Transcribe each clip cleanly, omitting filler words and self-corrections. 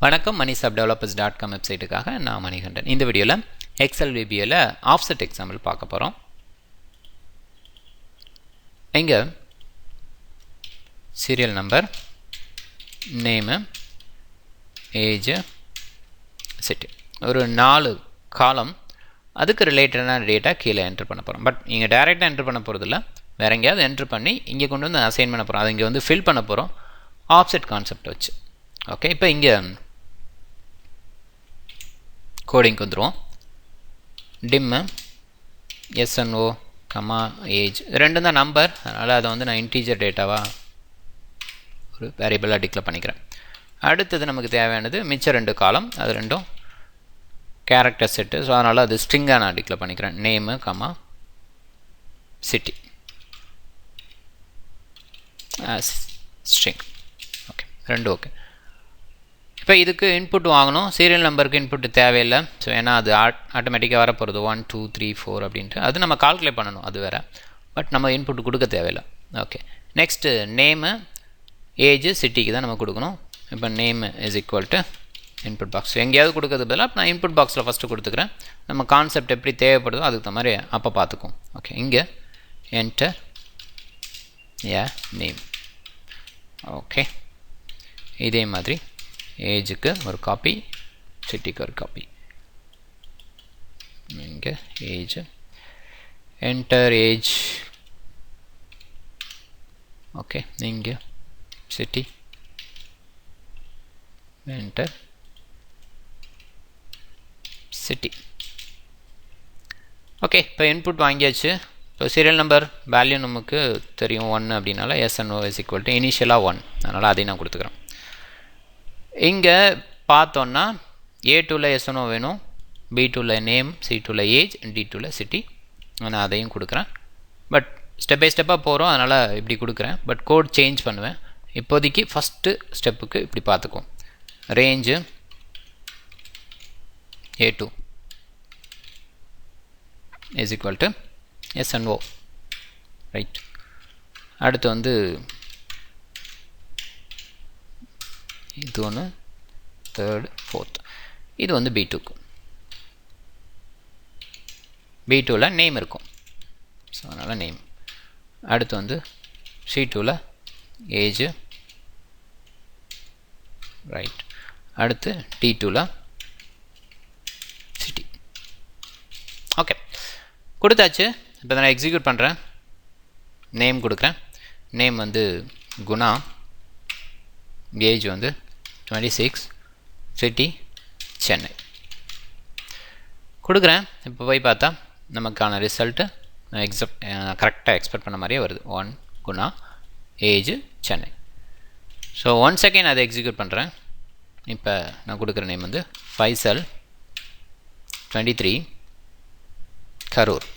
வணக்கம் moneyshopdevelopers.com வெப்சைட்டுக்காக நான் மணிகண்டன். இந்த வீடியோவில் எக்ஸல் விபியில் ஆஃப்செட் எக்ஸாம்பிள் பார்க்க போகிறோம். இங்கே serial number, name, age, city, ஒரு 4 காலம், அதுக்கு ரிலேட்டடான டேட்டா கீழே என்ட்ரு பண்ண போகிறோம். பட் இங்கே டைரெக்டாக என்ட்ரு பண்ண போகிறதில்ல, வேறு எங்கேயாவது என்ட்ரு பண்ணி இங்கே கொண்டு வந்து அசைன் பண்ண போகிறோம். அது இங்கே வந்து ஃபில் பண்ண போகிறோம் ஆஃப்செட் கான்செப்ட் வச்சு. ஓகே, இப்போ இங்கே கோடிங்க்கு வந்துடுவோம். டிம்மு, எஸ்என்ஓ, கமா, ஏஜ் ரெண்டும் தான் நம்பர், அதனால் அதை வந்து நான் இன்டீஜர் டேட்டாவாக ஒரு வேரியபிளாக டிக்ளேர் பண்ணிக்கிறேன். அடுத்தது நமக்கு தேவையானது மிச்சம் 2 காலம், அது ரெண்டும் கேரக்டர் செட்டு. ஸோ அதனால் அது ஸ்ட்ரிங்காக நான் டிக்ளேர் பண்ணிக்கிறேன். Name, comma, city, string. Okay, ரெண்டும் ஓகே. இப்போ இதுக்கு இன்புட் வாங்கணும். சீரியல் நம்பருக்கு இன்புட் தேவையில்லை. ஸோ ஏன்னா அது ஆட்டோமேட்டிக்காக வரப்போகிறது 1 2 3 4 அப்படின்ட்டு. அது நம்ம கால்குலேட் பண்ணணும், அது வேறு. பட் நம்ம இன்புட் கொடுக்க தேவையில்லை. ஓகே, நெக்ஸ்ட்டு நேமு, ஏஜ், சிட்டிக்கு தான் நம்ம கொடுக்கணும். இப்போ name is equal to input box. எங்கேயாவது கொடுக்கறது பதிலாக நான் இன்புட் பாக்ஸில் ஃபஸ்ட்டு கொடுத்துக்கிறேன். நம்ம கான்செப்ட் எப்படி தேவைப்படுதோ அதுக்கு தகுந்த மாதிரி அப்போ பார்த்துக்கும். ஓகே, இங்கே என்டர் ஏ நேம். ஓகே, இதே மாதிரி ஏஜுக்கு ஒரு காப்பி, சிட்டிக்கு ஒரு காப்பி. இங்கே ஏஜ், என்டர் ஏஜ். ஓகே, இங்கே சிட்டி, என்டர் சிட்டி. ஓகே, இப்போ இன்புட் வாங்கியாச்சு. இப்போ சீரியல் நம்பர் வேல்யூ நமக்கு தெரியும் 1 அப்படின்னால எஸ்என்ஓ இஸ் ஈக்குவல் டு இனிஷியலாக 1, அதனால் அதையும் நான் கொடுத்துக்கிறேன். இங்கே பார்த்தோன்னா A2ல் எஸ்என்ஓ வேணும், B2ல் நேம், C2ல் ஏஜ், D2ல் சிட்டி. நான் அதையும் கொடுக்குறேன். பட் ஸ்டெப் பை ஸ்டெப்பாக போகிறோம், அதனால் இப்படி கொடுக்குறேன். பட் கோட் சேஞ்ச் பண்ணுவேன். இப்போதைக்கு ஃபஸ்ட்டு ஸ்டெப்புக்கு இப்படி பார்த்துக்குவோம். Range A2 is equal to SNO, right. அடுத்து வந்து இது ஒன்று, 3rd 4th. இது வந்து B2க்கு. B2ல் நேம் இருக்கும், ஸோ அதனால் நேம். அடுத்து வந்து C2ல் ஏஜ், ரைட். அடுத்து D2ல் சிட்டி. ஓகே, கொடுத்தாச்சு. இப்போ நான் எக்ஸிக்யூட் பண்ணுறேன். நேம் கொடுக்குறேன். நேம் வந்து குணா, ஏஜ் வந்து 26, சிட்டி சென்னை கொடுக்குறேன். இப்போ போய் பார்த்தா நமக்கான ரிசல்ட்டு கரெக்டாக எக்ஸ்பெக்ட் பண்ண மாதிரியே வருது. 1 Guna, age Chennai. So 1 second அதை எக்ஸிக்யூட் பண்ணுறேன். இப்போ நான் கொடுக்குற நேம் வந்து ஃபைசல், 23, கரூர்.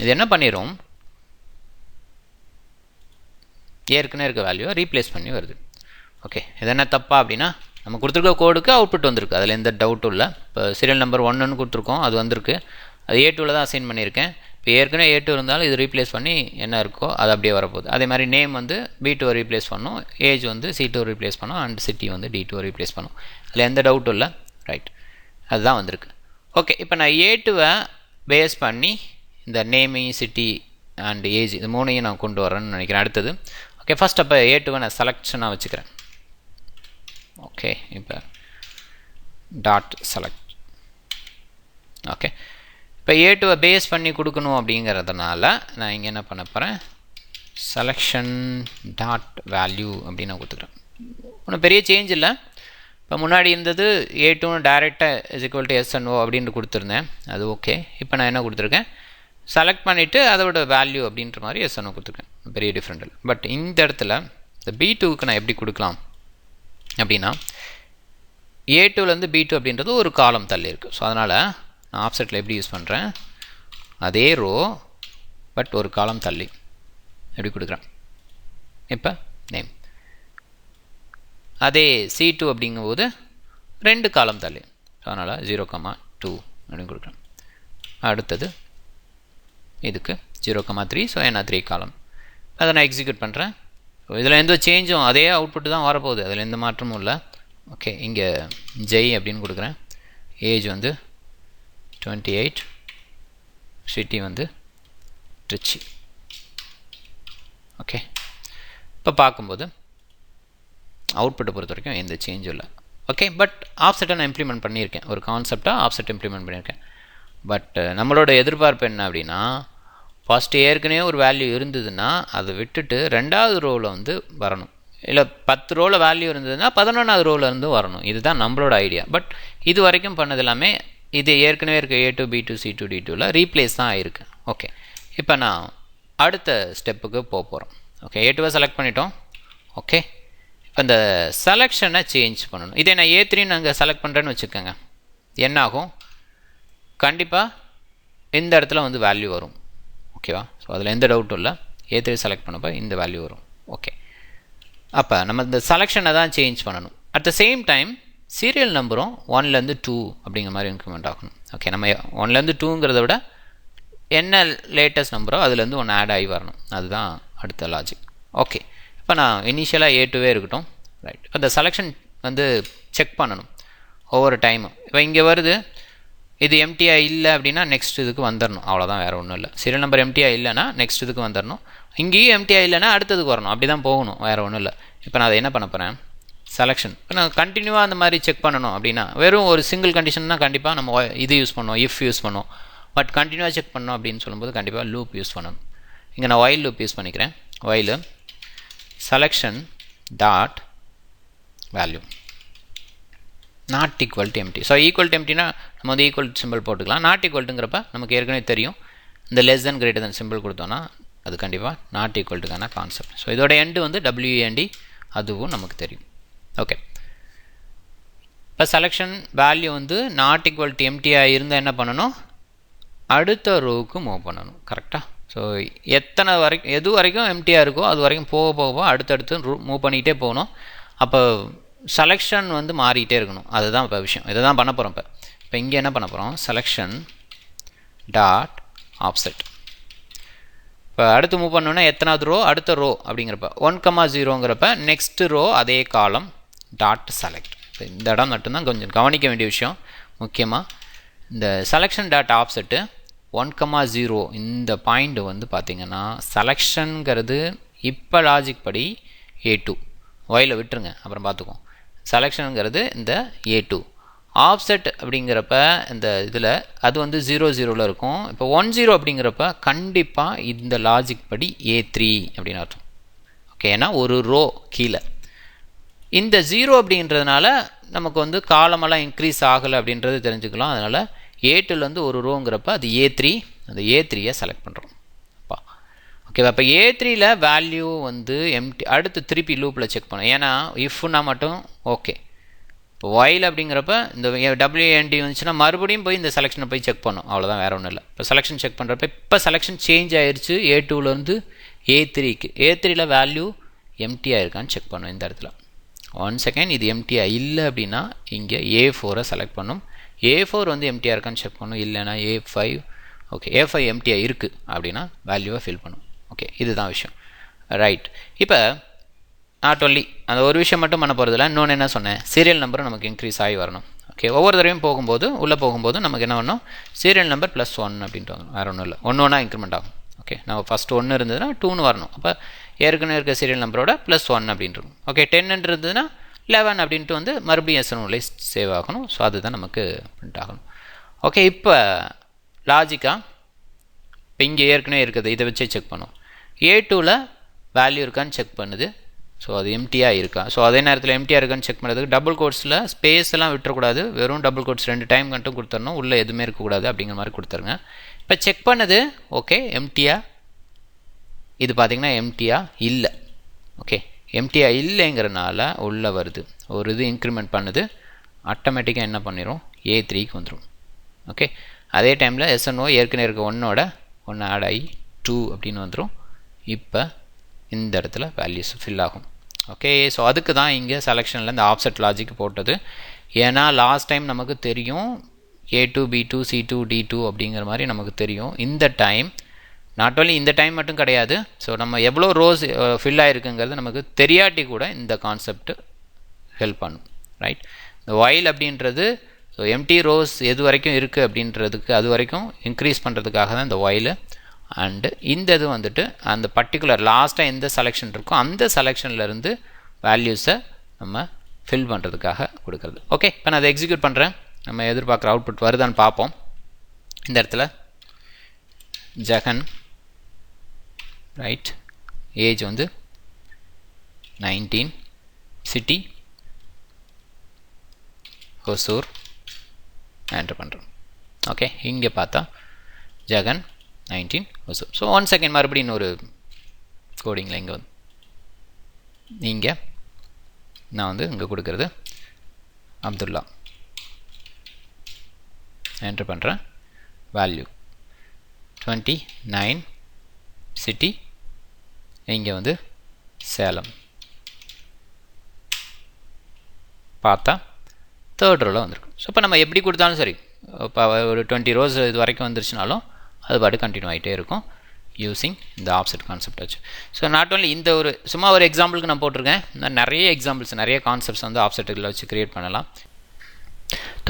இது என்ன பண்ணிடும், ஏற்கனவே இருக்க வேல்யூவை ரீப்ளேஸ் பண்ணி வருது. ஓகே, இது என்ன தப்பா அப்படின்னா, நம்ம கொடுத்துருக்க கோடுக்கு அவுட்புட் வந்திருக்கு, அதில் எந்த டவுட்டும் இல்லை. இப்போ சீரியல் நம்பர் 1ன்னு கொடுத்துருக்கோம், அது வந்திருக்கு. அது A2ல் தான் அசைன் பண்ணியிருக்கேன். இப்போ ஏற்கனவே A2 இருந்தாலும் இது ரீப்ளேஸ் பண்ணி என்ன இருக்கோ அது அப்படியே வரப்போகுது. அதே மாதிரி நேம் வந்து B2 ரீப்ளேஸ் பண்ணும், ஏஜ் வந்து C2 ரீப்ளேஸ் பண்ணும், அண்ட் சிட்டி வந்து D2 ரீப்ளேஸ் பண்ணும். அதில் எந்த டவுட்டும் இல்லை, ரைட். அதுதான் வந்திருக்கு. ஓகே, இப்போ நான் A2வை பேஸ் பண்ணி இந்த நேமையும் சிட்டி அண்ட் ஏஜ் இது 3ஐயும் நான் கொண்டு வரேன்னு நினைக்கிறேன். அடுத்தது ஓகே, ஃபஸ்ட் அப்போ A2வை நான் செலக்ஷனாக வச்சுக்கிறேன். ஓகே, இப்போ டாட் செலக்ட். ஓகே, இப்போ A2வை பேஸ் பண்ணி கொடுக்கணும் அப்படிங்கிறதுனால நான் இங்கே என்ன பண்ண போகிறேன், செலெக்ஷன் டாட் வேல்யூ அப்படின்னு நான் கொடுத்துக்கிறேன். ஒன்றும் பெரிய சேஞ்ச் இல்லை. இப்போ முன்னாடி இருந்தது A2ன்னு டைரெக்டாக இஸ் ஈக்குவல் டு எஸ்என்ஓ அப்படின்னு கொடுத்துருந்தேன், அது ஓகே. இப்போ நான் என்ன கொடுத்துருக்கேன், செலக்ட் பண்ணிவிட்டு அதோட வேல்யூ அப்படின்ற மாதிரி எஸ்என்ஓ கொடுத்துருக்கேன். பெரிய டிஃப்ரெண்ட் இல்லை. பட் இந்த இடத்துல இந்த B2க்கு நான் எப்படி கொடுக்கலாம் அப்படின்னா, A2லேருந்து B2 அப்படின்றது ஒரு காலம் தள்ளி இருக்குது. ஸோ அதனால் நான் ஆஃப்செட்டில் எப்படி யூஸ் பண்ணுறேன், அதே ரோ பட் ஒரு காலம் தள்ளி எப்படி கொடுக்குறேன். இப்போ நேம், அதே C2 அப்படிங்கும்போது 2 காலம் தள்ளி, ஸோ அதனால் 0,2 அப்படின்னு கொடுக்குறேன். அடுத்தது இதுக்கு 0,3, ஸோ ஏன்னா 3 காலம். அதை நான் எக்ஸிக்யூட் பண்ணுறேன். இதில் எந்த சேஞ்சும் அதே அவுட்புட் தான் வரப்போகுது, அதில் எந்த மாற்றமும் இல்லை. ஓகே, இங்கே ஜெய் அப்படின்னு கொடுக்குறேன். ஏஜ் வந்து 28, சிட்டி வந்து ட்ரிச்சி. ஓகே, இப்போ பார்க்கும்போது அவுட்புட்டை பொறுத்த வரைக்கும் எந்த சேஞ்சும் இல்லை. ஓகே, பட் ஆஃப்செட்டை நான் இம்ப்ளிமெண்ட் பண்ணியிருக்கேன், ஒரு கான்செப்டாக ஆஃப்செட் இம்ப்ளிமெண்ட் பண்ணியிருக்கேன். பட் நம்மளோட எதிர்பார்ப்பு என்ன அப்படின்னா, ஃபஸ்ட்டு ஏற்கனவே ஒரு வேல்யூ இருந்ததுன்னா அதை விட்டுட்டு 2வது ரோவில் வந்து வரணும். இல்லை 10 ரோவில் வேல்யூ இருந்ததுன்னா 11வது ரோவில் இருந்து வரணும். இதுதான் நம்மளோட ஐடியா. பட் இது வரைக்கும் பண்ணது எல்லாமே இது ஏற்கனவே இருக்க A2 B2 C2 D2ல ரீப்ளேஸ் தான் ஆகிருக்கு. ஓகே, இப்போ நான் அடுத்த ஸ்டெப்புக்கு போகிறோம். ஓகே, A2வை செலக்ட் பண்ணிட்டோம். ஓகே, இப்போ இந்த செலெக்ஷனை சேஞ்ச் பண்ணணும். இதே நான் A3 அங்கே செலக்ட் பண்ணுறேன்னு வச்சுக்கோங்க, என்ன ஆகும்? கண்டிப்பாக இந்த இடத்துல வந்து வேல்யூ வரும். ஓகேவா? ஸோ அதில் எந்த டவுட்டும் இல்லை. A3 செலக்ட் பண்ணப்போ இந்த வேல்யூ வரும். ஓகே, அப்போ நம்ம இந்த செலெக்ஷனை தான் சேஞ்ச் பண்ணணும். At the same time serial நம்பரும் 1லேருந்து 2 அப்படிங்கிற மாதிரி இன்க்ரிமெண்ட் ஆகணும். ஓகே, நம்ம 1லேருந்து 2ங்கிறத விட என்ன லேட்டஸ்ட் நம்பரோ அதுலேருந்து 1 ஆட் ஆகி வரணும். அதுதான் அடுத்த லாஜிக். ஓகே, இப்போ நான் இனிஷியலாக A2வே இருக்கட்டும். ரைட், இப்போ இந்த செலெக்ஷன் வந்து செக் பண்ணணும் ஒவ்வொரு டைமும். இப்போ இங்கே வருது, இது எம்டியாக இல்லை அப்படின்னா நெக்ஸ்ட் இதுக்கு வந்துடணும். அவ்வளோதான், வேறு ஒன்றும் இல்லை. சீரியல் நம்பர் எம்டியாக இல்லைன்னா நெக்ஸ்ட் இதுக்கு வந்துடணும். இங்கேயும் எம்டியாக இல்லைன்னா அடுத்ததுக்கு வரணும். அப்படி தான் போகணும், வேறு ஒன்றும் இல்லை. இப்போ நான் அதை என்ன பண்ண போகிறேன்? செலெக்ஷன். இப்போ நான் கண்டினியூவாக அந்த மாதிரி செக் பண்ணணும் அப்படின்னா வெறும் ஒரு சிங்கிள் கண்டிஷன்னா கண்டிப்பாக நம்ம இது யூஸ் பண்ணோம், இஃப் யூஸ் பண்ணோம். பட் கண்டினியூவாக செக் பண்ணோம் அப்படின்னு சொல்லும்போது கண்டிப்பாக லூப் யூஸ் பண்ணணும். இங்கே நான் ஒயில் லூப் யூஸ் பண்ணிக்கிறேன். While selection dot value not equal to empty. So equal to எம்டினா நம்ம வந்து ஈக்குவல் சிம்பிள் போட்டுக்கலாம். நாட் ஈக்குவல்ட்டுங்கிறப்ப நமக்கு ஏற்கனவே தெரியும், இந்த less than greater than symbol கொடுத்தோன்னா அது கண்டிப்பாக நாட் ஈக்குவல்ட்டுக்கான கான்செப்ட். ஸோ இதோட எண்டு வந்து WEND, அதுவும் நமக்கு தெரியும். ஓகே, இப்போ செலெக்ஷன் வேல்யூ வந்து நாட் ஈக்குவல் டு எம்டியாக இருந்தால் என்ன பண்ணணும்? அடுத்த ரோவுக்கு மூவ் பண்ணணும். கரெக்டாக? ஸோ எது வரைக்கும் எம்டியாக இருக்கோ அது வரைக்கும் போக போக அடுத்தடுத்து மூவ் பண்ணிகிட்டே போகணும். அப்போ செலெக்ஷன் வந்து மாறிக்கிட்டே இருக்கணும். அதுதான் இப்போ விஷயம். இதை தான் பண்ண போகிறோம். இப்போ இங்கே என்ன பண்ண போகிறோம்? Selection dot offset. இப்போ அடுத்து மூவ் பண்ணோன்னா எத்தனாவது ரோ? அடுத்த ரோ அப்படிங்கிறப்ப 1,0ங்கிறப்ப நெக்ஸ்ட் ரோ அதே காலம் டாட் செலக்ட். இப்போ இந்த இடம் மட்டும்தான் கொஞ்சம் கவனிக்க வேண்டிய விஷயம். முக்கியமாக இந்த செலெக்ஷன் டாட் ஆஃப்செட்டு 1,0 இந்த பாயிண்ட் வந்து பார்த்திங்கன்னா செலெக்ஷனுங்கிறது இப்போ லாஜிக் படி A2, ஒயில் விட்டுருங்க, அப்புறம் பார்த்துக்குவோம். செலெக்ஷனுங்கிறது இந்த A2, ஆஃப்செட் அப்படிங்கிறப்ப இந்த இதில் அது வந்து 0,0ல் இருக்கும். இப்போ 10 அப்படிங்கிறப்ப கண்டிப்பாக இந்த லாஜிக் படி A3 அப்படின்னு அர்த்தம். ஓகே, ஏன்னா ஒரு ரோ கீழே இந்த 0 அப்படின்றதுனால நமக்கு வந்து காலமெல்லாம் இன்க்ரீஸ் ஆகலை அப்படின்றது தெரிஞ்சுக்கலாம். அதனால் A2லேருந்து ஒரு ரோங்கிறப்ப அது A3, அந்த A3யை செலக்ட் பண்ணுறோம். ஓகேவா? இப்போ A3ல வேல்யூ வந்து எம்டி. அடுத்து திருப்பி லூப்பில் செக் பண்ணோம். ஏன்னா இஃப்னா மட்டும் ஓகே. இப்போ ஒயில் அப்படிங்கிறப்ப இந்த WEND வந்துச்சுன்னா மறுபடியும் போய் இந்த செலெக்ஷனை போய் செக் பண்ணோம். அவ்வளோதான், வேறு ஒன்றும் இல்லை. இப்போ செலெக்ஷன் செக் பண்ணுறப்ப இப்போ செலெக்ஷன் சேஞ்ச் ஆயிடுச்சு. A2லேருந்து A3க்கு. A3ல வேல்யூ எம்டியாக இருக்கான்னு செக் பண்ணோம். இந்த இடத்துல 1 செகண்ட் இது எம்டியாக இல்லை அப்படின்னா இங்கே A4 செலக்ட் பண்ணும். A4 வந்து எம்டியாக இருக்கான்னு செக் பண்ணும். இல்லைன்னா A5. ஓகே, A5 எம்டியாக இருக்குது அப்படின்னா வேல்யூவை ஃபில் பண்ணும். ஓகே, இதுதான் விஷயம். ரைட், இப்போ நாட் ஒன்லி அந்த ஒரு விஷயம் மட்டும் பண்ண போகிறதில்ல. இன்னொன்று என்ன சொன்னேன்? சீரியல் நம்பரும் நமக்கு இன்க்ரீஸ் ஆகி வரணும். ஓகே, ஒவ்வொரு தடவையும் போகும்போது உள்ளே போகும்போது நமக்கு என்ன பண்ணணும்? சீரியல் நம்பர் +1 அப்படின்ட்டு வரணும். வேறு ஒன்றும் இல்லை, ஒன்று இன்க்ரிமெண்ட் ஆகும். ஓகே, நம்ம ஃபஸ்ட்டு 1 இருந்ததுன்னா 2ன்னு வரணும். அப்போ ஏற்கனவே இருக்க சீரியல் நம்பரோட +1 அப்படின்ட்டு. ஓகே, 10 இருந்ததுன்னா 11 அப்படின்ட்டு வந்து மறுபடியும் S1 சேவ் ஆகணும். ஸோ அதுதான் நமக்கு பிரிண்ட் ஆகணும். ஓகே, இப்போ லாஜிக்காக இப்போ இங்கே ஏற்கனவே இருக்குது, இதை வச்சே செக் பண்ணும். A2ல வேல்யூ இருக்கான்னு செக் பண்ணுது. ஸோ அது எம்டியாக இருக்கா? ஸோ அதே நேரத்தில் எம்டியாக இருக்கான்னு செக் பண்ணுறதுக்கு டபுள் கோட்ஸில் ஸ்பேஸ் எல்லாம் விட்டுறக்கூடாது. வெறும் டபுள் கோட்ஸ் 2 டைம் மட்டும் கொடுத்துடணும். உள்ளே எதுவுமே இருக்கக்கூடாது அப்படிங்கிற மாதிரி கொடுத்துருங்க. இப்போ செக் பண்ணது ஓகே, எம்டியாக. இது பார்த்திங்கன்னா எம்டியாக இல்லை. ஓகே, எம்டியாக இல்லைங்கிறனால உள்ளே வருது. ஒரு இது இன்க்ரிமெண்ட் பண்ணுது. ஆட்டோமேட்டிக்காக என்ன பண்ணிடும்? A3க்கு வந்துடும். ஓகே, அதே டைமில் SNO ஏற்கனவே இருக்க 1ஓட 1 ஆட் ஆகி 2 அப்படின்னு வந்துடும். இப்போ இந்த இடத்துல வேல்யூஸ் ஃபில் ஆகும். ஓகே, ஸோ அதுக்கு தான் இங்கே செலெக்ஷனில் இந்த ஆஃப்செட் லாஜிக் போட்டது. ஏன்னா லாஸ்ட் டைம் நமக்கு தெரியும் A2 B2 C2 D2 அப்படிங்கிற மாதிரி நமக்கு தெரியும். இந்த டைம் நாட் ஒன்லி இந்த டைம் மட்டும் கிடையாது. ஸோ நம்ம எவ்வளோ ரோஸ் ஃபில் ஆகிருக்குங்கிறது நமக்கு தெரியாட்டி கூட இந்த கான்செப்ட் ஹெல்ப் பண்ணும். ரைட். இந்த while அப்படின்றது ஸோ எம்டி ரோஸ் எது வரைக்கும் இருக்குது அப்படின்றதுக்கு அது வரைக்கும் இன்க்ரீஸ் பண்ணுறதுக்காக தான் இந்த while. அண்டு இந்த இது வந்துட்டு அந்த பர்டிகுலர் லாஸ்ட்டாக எந்த செலெக்ஷன் இருக்கோ அந்த செலெக்ஷன்லேருந்து வேல்யூஸை நம்ம ஃபில் பண்ணுறதுக்காக கொடுக்குறது. ஓகே, இப்போ நான் அதை எக்ஸிக்யூட் பண்ணுறேன். நம்ம எதிர்பார்க்குற அவுட்புட் வருதான்னு பார்ப்போம். இந்த இடத்துல ஜெகன், ரைட், ஏஜ் வந்து 19, சிட்டி ஹொசூர் என்டர் பண்ணுறோம். ஓகே, இங்கே பார்த்தா ஜெகன் 19 ஹொசூர். ஸோ 1 செகண்ட் மறுபடியும் இன்னொரு கோடிங்கில் இங்கே வந்து இங்கே நான் வந்து இங்கே கொடுக்குறது அப்துல்லா என்டர் பண்ணுறேன். வேல்யூ 29, சிட்டி இங்கே வந்து சேலம். பார்த்தா தேர்ட் ரோவில் வந்திருக்கு. ஸோ இப்போ நம்ம எப்படி கொடுத்தாலும் சரி, இப்போ ஒரு 20 ரோஸ் இது வரைக்கும் வந்துருச்சுனாலும் அது பாட்டு கண்டினியூ ஆகிட்டே இருக்கும் யூஸிங் இந்த ஆஃப்செட் கான்செப்ட் வச்சு. ஸோ நாட் ஓன்லி இந்த ஒரு சும்மா ஒரு எக்ஸாம்பிளுக்கு நான் போட்டிருக்கேன். நான் நிறைய எக்ஸாம்பிள்ஸ் நிறைய கான்செப்ட்ஸ் வந்து ஆஃப்செட்டில் வச்சு க்ரியேட் பண்ணலாம்.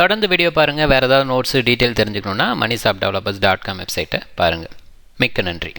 தொடர்ந்து வீடியோ பாருங்கள். வேறு ஏதாவது நோட்ஸு டீட்டெயில் தெரிஞ்சுக்கணுன்னா moneyshopdevelopers.com வெப்சைட்டை பாருங்கள். மிக்க நன்றி.